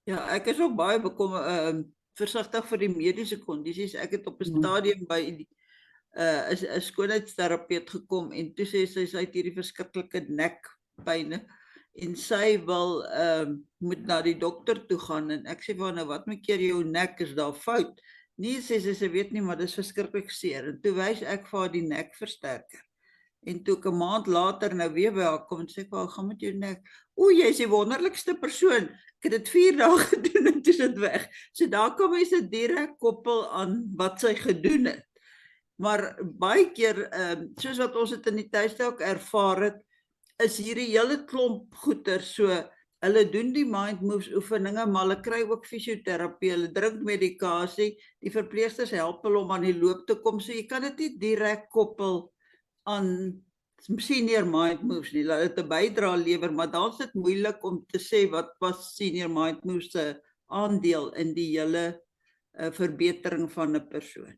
Ja, ek is ook baie versigtig vir die mediese kondisies. Ek het op 'n stadium by die 'n skoonheidsterapeut gekom en toe sê sy het hierdie verskriklike nekpyne en sy wil moet na die dokter toe gaan en ek sê vir haar nou wat maak keer jou nek, is daar fout? Nee, sê sy weet nie, maar dis verskriklik seer. En toe wys ek vir haar die nekversterker. En toe ek 'n maand later nou weer by haar kom en sê ek vir haar, gaan met jou nek. O, jy's die wonderlikste persoon. Ek het dit 4 dae gedoen en toe is dit weg. So daar kan mens dit direk koppel aan wat sy gedoen het. Maar baie keer, soos wat ons dit in die tuiste ook ervaar het, is hierdie hele klomp goeder so, hulle doen die mind moves oefeninge, maar hulle kry ook fisioterapie, hulle drink medikasie, die verpleegsters help hulle om aan die loop te kom, so jy kan dit nie direk koppel aan senior mind moves nie, laat dit 'n bydrae lewer, maar dan is dit moeilik om te sê wat was senior mind moves se aandeel in die hele verbetering van 'n persoon.